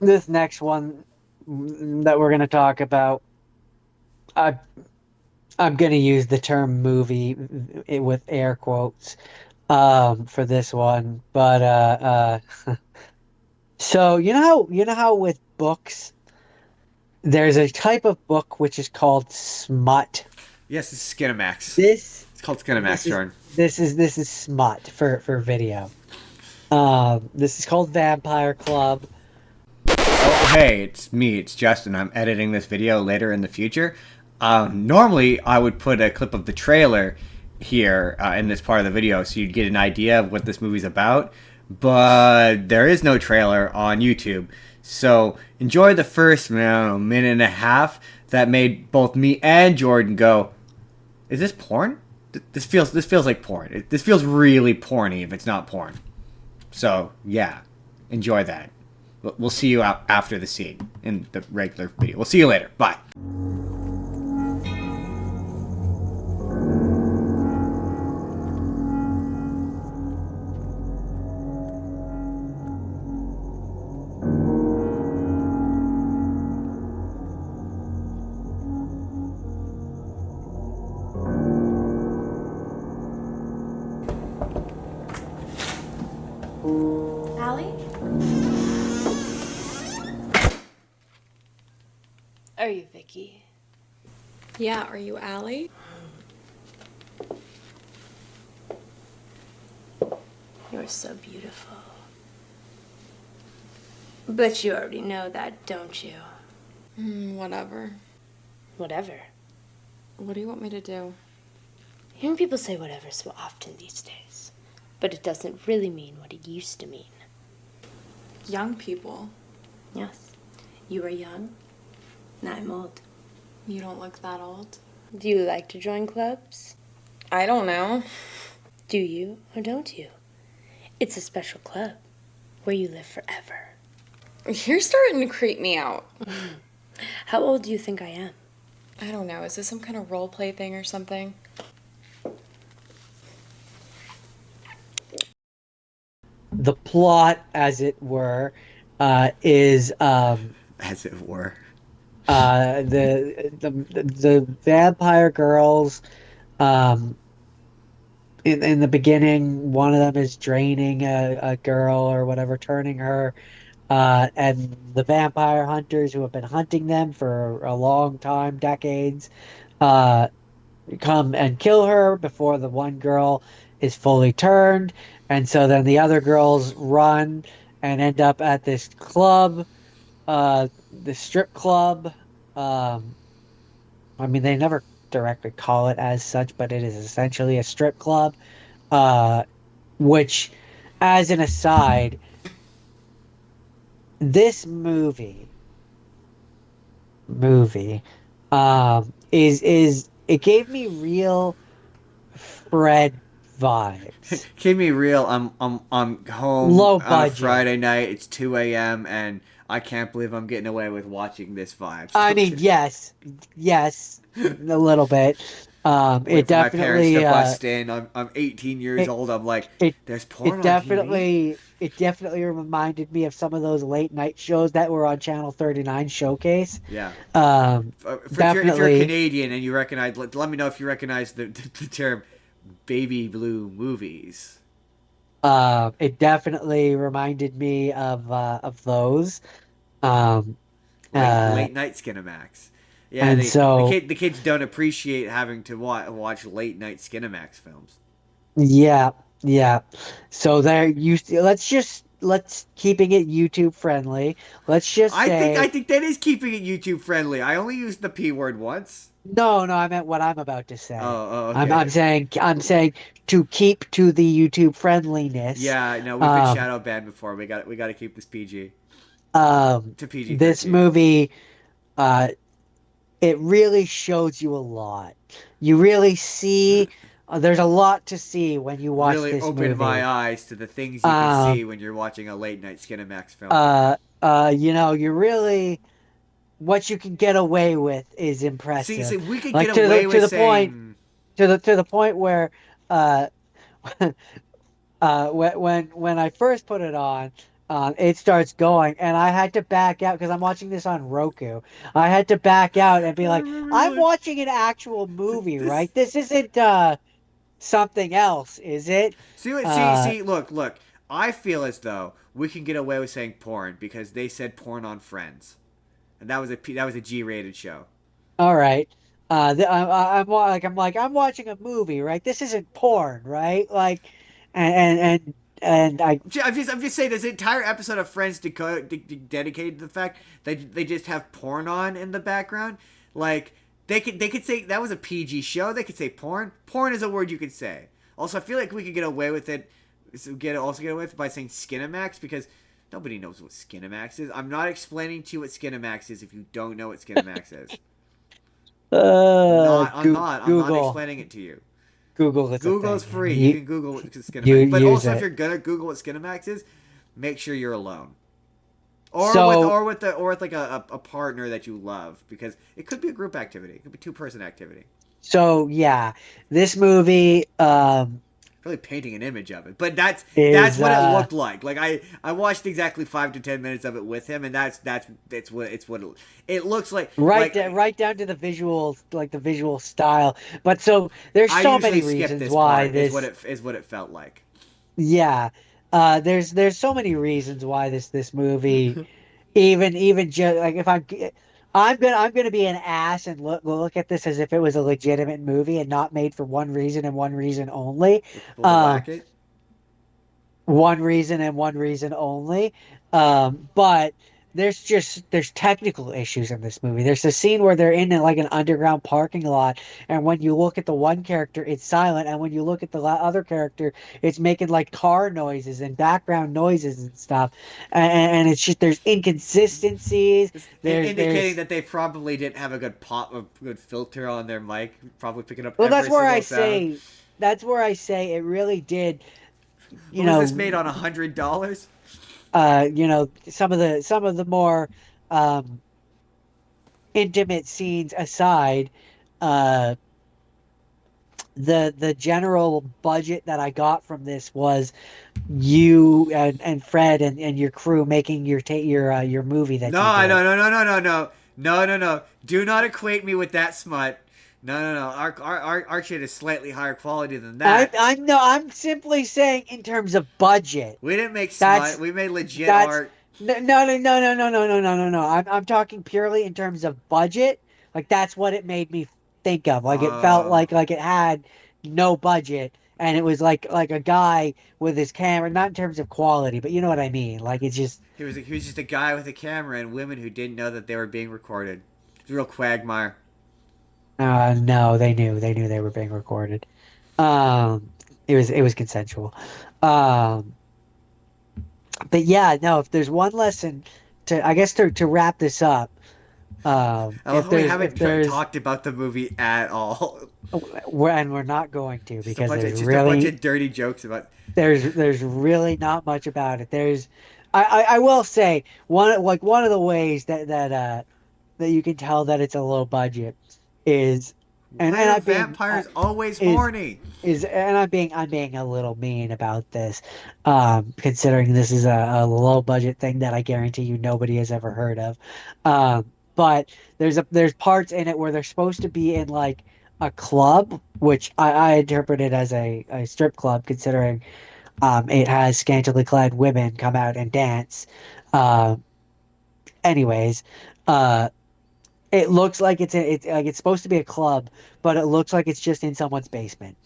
this next one that we're going to talk about, I, I'm going to use the term movie with air quotes for this one. But so you know how with books there's a type of book which is called smut. Yes, it's Skinamax. This It's called this Skinamax, is Jordan. this is smut for video. This is called Vampire Club. Oh, hey, it's me. It's Justin. I'm editing this video later in the future. Normally, I would put a clip of the trailer here in this part of the video so you'd get an idea of what this movie's about. But there is no trailer on YouTube. So enjoy the first, I don't know, minute and a half that made both me and Jordan go, "Is this porn? This feels like porn. This feels really porny if it's not porn." So yeah, enjoy that. We'll see you out after the scene in the regular video. We'll see you later. Bye. Allie? Are you Vicky? Yeah, are you Allie? You're so beautiful. But you already know that, don't you? Whatever. Whatever. What do you want me to do? Hearing people say whatever so often these days. But it doesn't really mean what it used to mean. Young people. Yes. You are young, and I'm old. You don't look that old. Do you like to join clubs? I don't know. Do you or don't you? It's a special club where you live forever. You're starting to creep me out. How old do you think I am? I don't know. Is this some kind of role play thing or something? The plot, as it were, is As it were. the vampire girls. Um, in the beginning, one of them is draining a girl or whatever, turning her. And the vampire hunters who have been hunting them for a long time, decades, uh, come and kill her before the one girl is fully turned. And so then the other girls run and end up at this club, the strip club. Um, I mean, they never directly call it as such, but it is essentially a strip club. Uh, which, as an aside, this movie is it gave me real Fred vibes. Keep me real. I'm home Low on a budget. Friday night. It's 2 a.m. and I can't believe I'm getting away with watching this vibes. I Don't mean, you? yes, a little bit. Wait It for my parents to definitely bust in. I'm 18 years it old. I'm like, it there's it porn on TV. definitely reminded me of some of those late night shows that were on Channel 39 Showcase. Yeah. Um, If you're definitely. Canadian and you recognize, let me know if you recognize the term baby blue movies. It definitely reminded me of those. Um, uh, Late night Skinamax. Yeah, and so the kids don't appreciate having to watch late night Skinamax films. yeah, yeah. So there you let's keeping it YouTube friendly. Let's just I say think that is keeping it YouTube friendly. I only used the p word once. no, I meant what I'm about to say. I'm Okay. saying to keep to the YouTube friendliness. Yeah, no, we've been Um, shadow banned before. We got to keep this PG to PG this 13. movie, uh, it really shows you a lot. You really see, there's a lot to see when you watch Really this opened my movie. eyes to the things you can see Um, when you're watching a late night Skinamax film. you really, what you can get away with is See, impressive. we could get Like to the away to with the point saying to the point where uh when I first put it on, it starts going, and I had to back out because I'm watching this on Roku. I had to back out and be I like, remember you're I'm like, watching an actual movie, this. right? This isn't something else, is it? Uh, Look. I feel as though we can get away with saying porn because they said porn on Friends, and that was a G-rated show. all right. I'm watching a movie, right? This isn't porn, right? Like, and I I'm just saying this entire episode of Friends dedicated to the fact that they just have porn on in the background. Like they could say that was a PG show. They could say porn. Porn is a word you could say. Also, I feel like we could get away with it. Get away with it by saying Skinamax because nobody knows what Skinamax is. I'm not explaining to you what Skinamax is if you don't know what Skinamax is. I'm not Google explaining it to you. Google is a Google's thing. free. You can Google what You Skinamax. But use also, if it. you're gonna Google what Skinamax is, make sure you're alone, So or with like a partner that you love, because it could be a group activity. It could be two-person activity. so yeah, this movie Really painting an image of it, but that's is what it looked like. Like I watched exactly 5 to 10 minutes of it with him, and that's what it looks like. right down to the visual, like the visual style. But so there's I so usually many skip reasons this why part. this. Is what it felt like. Yeah, there's so many reasons why this movie, even just like if I'm gonna be an ass and look at this as if it was a legitimate movie and not made for one reason and one reason only. For people to Um, whack it. one reason and one reason only. But there's technical issues in this movie. There's a scene where they're in like an underground parking lot, and when you look at the one character, it's silent, and when you look at the other character, it's making like car noises and background noises and stuff. And it's just there's inconsistencies. Indicating There's that they probably didn't have a good filter on their mic, probably picking up well, every single sound. that's where I say it really did. You Was this know, made on $100? some of the more um intimate scenes aside, uh the general budget that I got from this was you and Fred and your crew making your movie that you No, did. no. Do not equate me with that smut. No. Our shit is slightly higher quality than I'm that. I'm no I'm simply saying in terms of budget. We didn't make smut. That's We made legit that's art. no. I'm talking purely in terms of budget. Like that's what it made me think of. Like it felt Uh, like it had no budget and it was like a guy with his camera, not in terms of quality, but you know what I mean. Like it's just he was just a guy with a camera and women who didn't know that they were being recorded. It's a real quagmire. no, they knew they were being recorded. It was consensual. Um, but yeah, no, if there's one lesson to I guess to wrap this up, I love how we haven't if there's talked about the movie at all. we're not going to because Just a bunch of dirty jokes about. there's really not much about it. I will say one of the ways that you can tell that it's a low budget is Why and are I'm being vampires always is horny? and I'm being a little mean about this, considering this is a low budget thing that I guarantee you nobody has ever heard of. But there's parts in it where they're supposed to be in like a club, which I interpret it as a strip club, considering it has scantily clad women come out and dance. Uh, anyways, uh, it looks like it's like it's supposed to be a club, but it looks like it's just in someone's basement.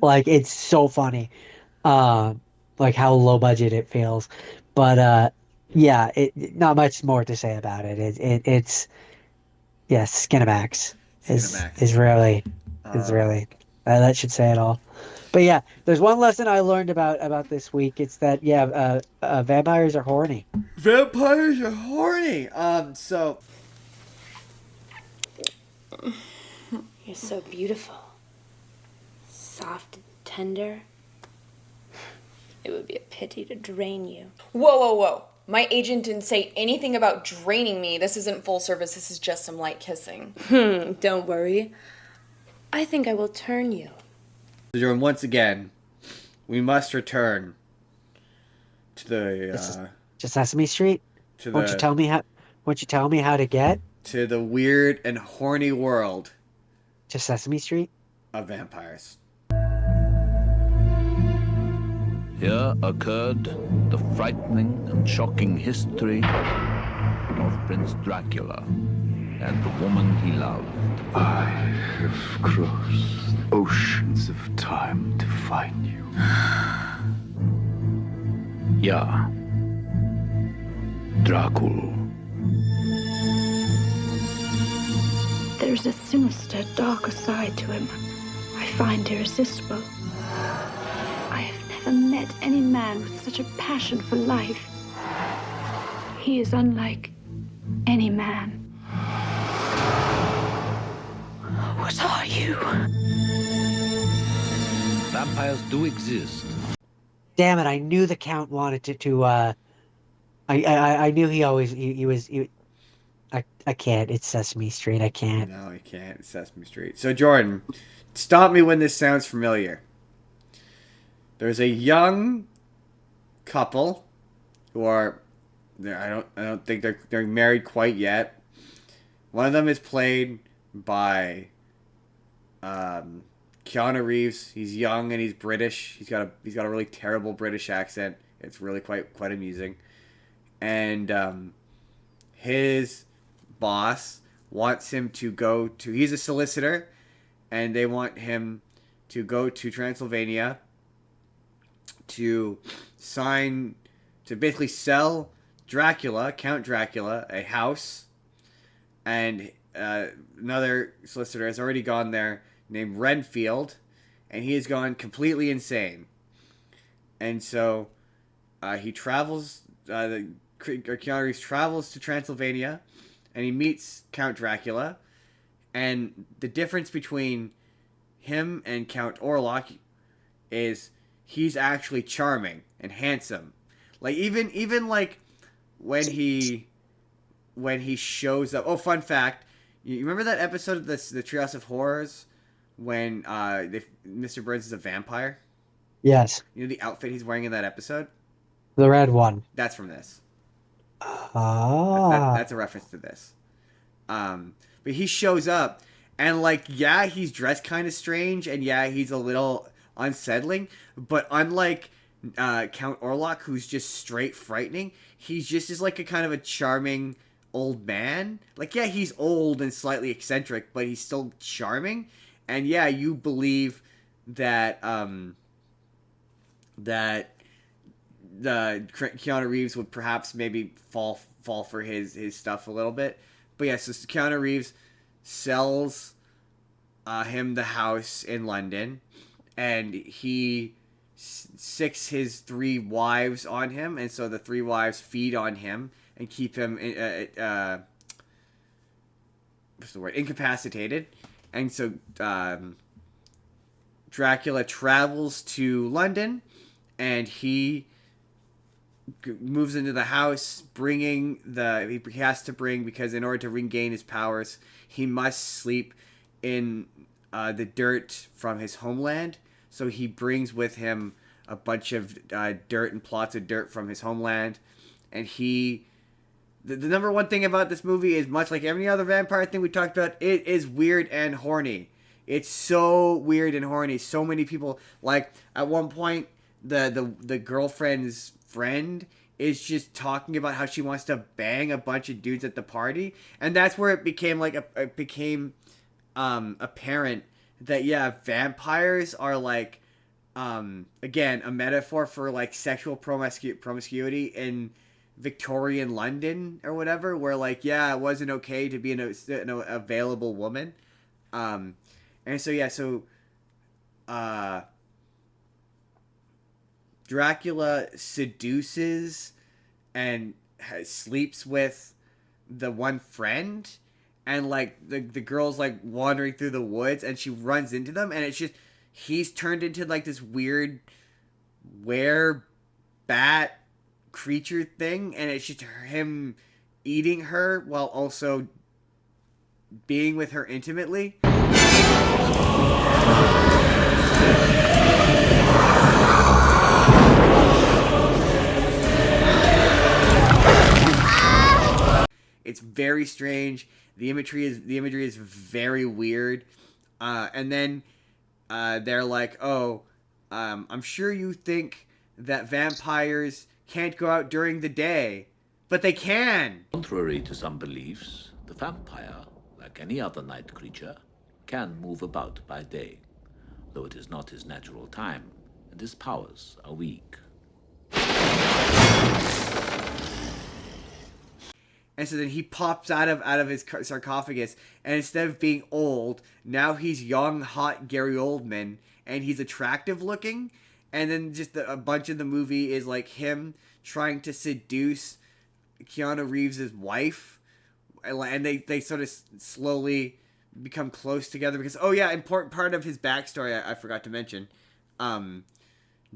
Like it's so funny, um, like how low budget it feels. But yeah, not much more to say about it. It's yes, Skinamax Cinemax. is Uh, really that should say it all. But yeah, there's one lesson I learned about this week. It's that yeah, vampires are horny. Vampires are horny. So You're so beautiful. Soft and tender. It would be a pity to drain you. Whoa. My agent didn't say anything about draining me. This isn't full service. This is just some light kissing. Don't worry. I think I will turn you. Once again, we must return to the Just, just Sesame Street. to Won't you the tell me how? Won't you tell me how to get to the weird and horny world to Sesame Street? of vampires. Here occurred the frightening and shocking history of Prince Dracula and the woman he loved. I have crossed oceans of time to find you. Ja, Dracula. There's a sinister, darker side to him I find irresistible. I have never met any man with such a passion for life. He is unlike any man. What are you? Vampires do exist. Damn it! I knew the Count wanted I knew he was. I can't. It's Sesame Street. I can't. No, I can't. It's Sesame Street. So Jordan, stop me when this sounds familiar. There's a young couple who are, I don't think they're married quite yet. One of them is played by Keanu Reeves. He's young and he's British. He's got a really terrible British accent. It's really quite amusing. And his boss wants him to go to. He's a solicitor, and they want him to go to Transylvania to basically sell Count Dracula, a house. And another solicitor has already gone there named Renfield, and he has gone completely insane. And so he travels, Keanu Reeves travels to Transylvania, and he meets Count Dracula. And the difference between him and Count Orlok is he's actually charming and handsome. Like even like when he shows up. Oh, fun fact! You remember that episode of the Treehouse of Horrors when Mr. Burns is a vampire? Yes, You know the outfit he's wearing in that episode? the red one. That's from this. Ah, That's a reference to this. But he shows up, and like, yeah, he's dressed kind of strange, and yeah, he's a little unsettling. But unlike Count Orlok, who's just straight frightening, he's just is like a kind of a charming old man. Like, yeah, he's old and slightly eccentric, but he's still charming. And yeah, you believe that that the Keanu Reeves would perhaps maybe fall for his stuff a little bit. But yeah, so Keanu Reeves sells him the house in London, and he sicks his 3 wives on him, and so the 3 wives feed on him and keep him what's the word, incapacitated. And so Dracula travels to London, and he moves into the house, he has to bring, because in order to regain his powers, he must sleep in the dirt from his homeland. So he brings with him a bunch of dirt and plots of dirt from his homeland. And the number one thing about this movie is, much like every other vampire thing we talked about, it is weird and horny. It's so weird and horny. So many people, like, at one point, the girlfriend's friend is just talking about how she wants to bang a bunch of dudes at the party, and that's where it became apparent that, yeah, vampires are like again a metaphor for like sexual promiscuity in Victorian London or whatever, where like, yeah, it wasn't okay to be an available woman. And so yeah, Dracula seduces and sleeps with the one friend, and like the girl's like wandering through the woods, and she runs into them, and it's just, he's turned into like this weird bat creature thing, and it's just him eating her while also being with her intimately. It's very strange. The imagery is very weird. And then they're like, "Oh, I'm sure you think that vampires can't go out during the day, but they can." Contrary to some beliefs, the vampire, like any other night creature, can move about by day, though it is not his natural time, and his powers are weak. And so then he pops out of his sarcophagus, and instead of being old, now he's young, hot Gary Oldman, and he's attractive looking. And then just a bunch of the movie is like him trying to seduce Keanu Reeves' wife, and they sort of slowly become close together because important part of his backstory I forgot to mention.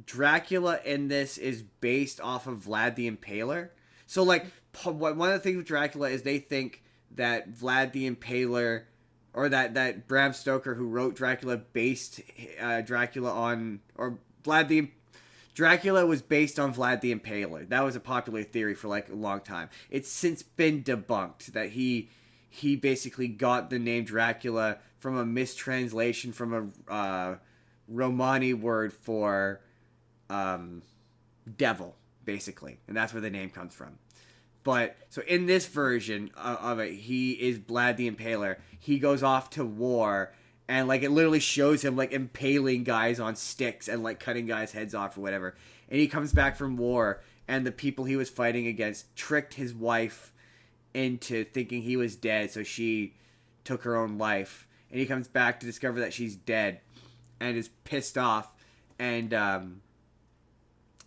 Dracula in this is based off of Vlad the Impaler. So like one of the things with Dracula is they think that Vlad the Impaler, or that Bram Stoker, who wrote Dracula, based Dracula on, or Dracula was based on Vlad the Impaler. That was a popular theory for like a long time. It's since been debunked that he basically got the name Dracula from a mistranslation from a Romani word for devil, basically, and that's where the name comes from. But so in this version of it, he is Vlad the Impaler. He goes off to war, and like it literally shows him like impaling guys on sticks and like cutting guys' heads off or whatever. And he comes back from war, and the people he was fighting against tricked his wife into thinking he was dead, so she took her own life. And he comes back to discover that she's dead, and is pissed off. And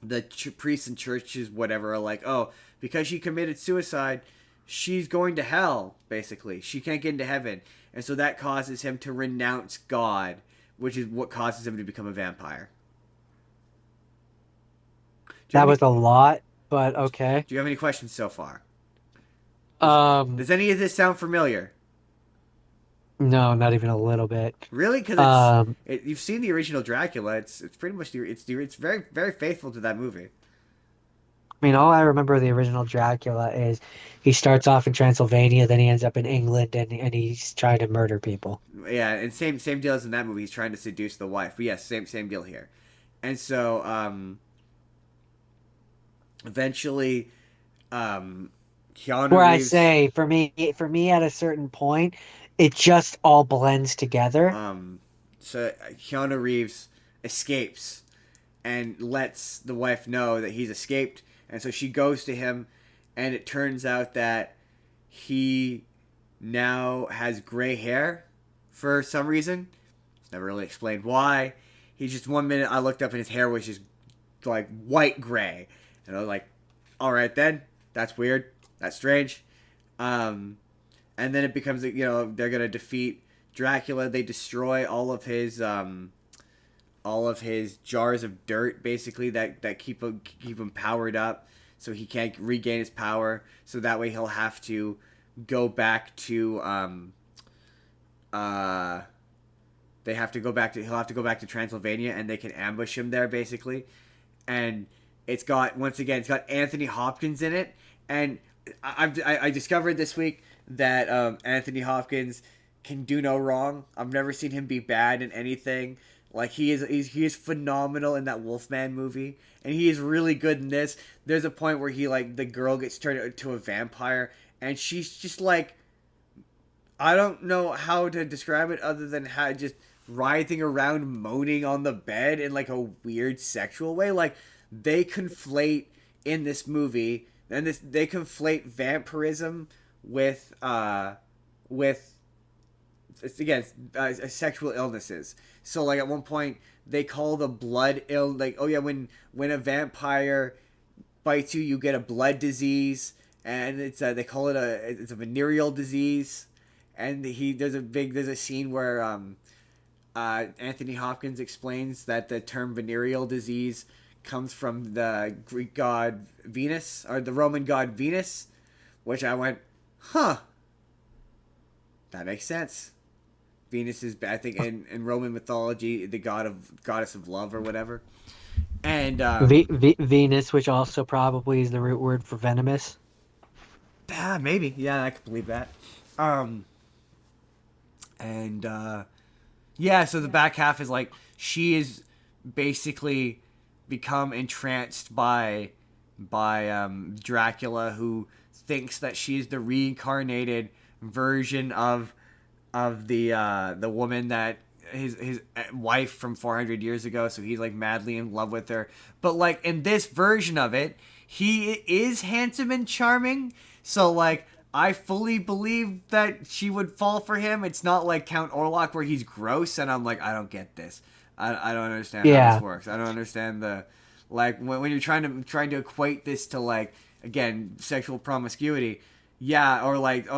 the priests and churches, whatever, are like, oh, because she committed suicide, she's going to hell, basically. She can't get into heaven. And so that causes him to renounce God, which is what causes him to become a vampire. That was a lot, but okay. Do you have any questions so far? Does any of this sound familiar? No, not even a little bit. Really? Because you've seen the original Dracula. It's pretty much it's very very faithful to that movie. I mean, all I remember of the original Dracula is he starts off in Transylvania, then he ends up in England, and he's trying to murder people. Yeah, and same deal as in that movie. He's trying to seduce the wife. But yes, same deal here. And so eventually Keanu Where I Reeves, say, for me, at a certain point, it just all blends together. So Keanu Reeves escapes and lets the wife know that he's escaped, and so she goes to him, and it turns out that he now has gray hair for some reason. It's never really explained why. He's just, one minute I looked up and his hair was just like white gray, and I was like, all right then, that's weird, that's strange. And then it becomes, they're gonna defeat Dracula. They destroy all of his jars of dirt, basically, that keep him powered up, so he can't regain his power. So that way he'll have to go back to he'll have to go back to Transylvania, and they can ambush him there, basically. And it's got Anthony Hopkins in it, and I discovered this week that Anthony Hopkins can do no wrong. I've never seen him be bad in anything. Like, he is phenomenal in that Wolfman movie, and he is really good in this. There's a point where the girl gets turned into a vampire, and she's just like, I don't know how to describe it other than how just writhing around, moaning on the bed in like a weird sexual way. Like, they conflate in this movie, and they conflate vampirism with sexual illnesses. So like at one point they call the blood ill, like, oh yeah, when a vampire bites you, you get a blood disease, and it's they call it a venereal disease. And there's a scene where Anthony Hopkins explains that the term venereal disease comes from the Greek god Venus, or the Roman god Venus, which I went, huh, that makes sense. Venus is, I think, in Roman mythology, the goddess of love or whatever. And Venus, which also probably is the root word for venomous. Maybe. Yeah, I could believe that. Yeah, so the back half is like she is basically become entranced by Dracula, who thinks that she's the reincarnated version of the woman that his wife from 400 years ago. So he's like madly in love with her. But like in this version of it, he is handsome and charming. So like I fully believe that she would fall for him. It's not like Count Orlok where he's gross and I'm like, I don't get this. I don't understand how this Yeah. works. I don't understand the like when you're trying to equate this to like again sexual promiscuity. Yeah, or like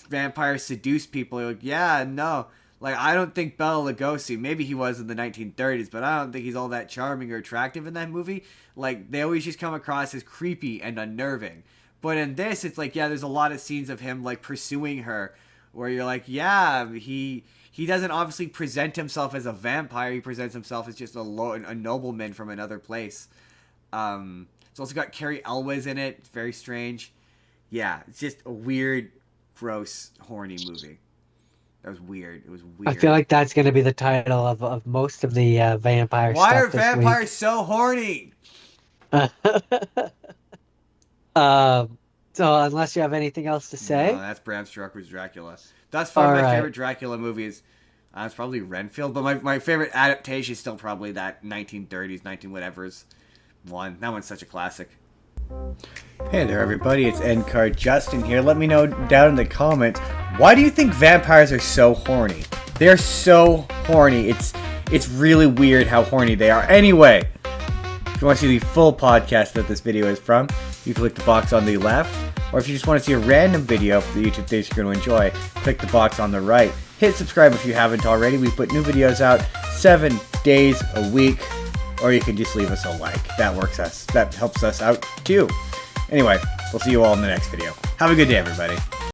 vampires seduce people. You're like, yeah, no. Like, I don't think Bela Lugosi, maybe he was in the 1930s, but I don't think he's all that charming or attractive in that movie. Like, they always just come across as creepy and unnerving. But in this, it's like, yeah, there's a lot of scenes of him, like, pursuing her, where you're like, yeah, he doesn't obviously present himself as a vampire. He presents himself as just a nobleman from another place. It's also got Carrie Elwes in it. It's very strange. Yeah, it's just a weird, gross, horny movie. That was weird. It was I weird. feel like that's going to be the title of most of the vampire Why stuff are this vampires so horny? week. Um, so unless you have anything else to No, say, that's Bram Stoker's Dracula. Thus far, all my right. favorite Dracula movie is it's probably Renfield, but my favorite adaptation is still probably that 1930s, 19 whatever's one. That one's such a classic. Hey there, everybody. It's End Card Justin here. Let me know down in the comments, why do you think vampires are so horny? They're so horny. It's really weird how horny they are. Anyway, if you want to see the full podcast that this video is from, you click the box on the left. Or if you just want to see a random video for the YouTube things you're going to enjoy, click the box on the right. Hit subscribe if you haven't already. We put new videos out 7 days a week. Or you can just leave us a like. That helps us out too. Anyway, we'll see you all in the next video. Have a good day, everybody.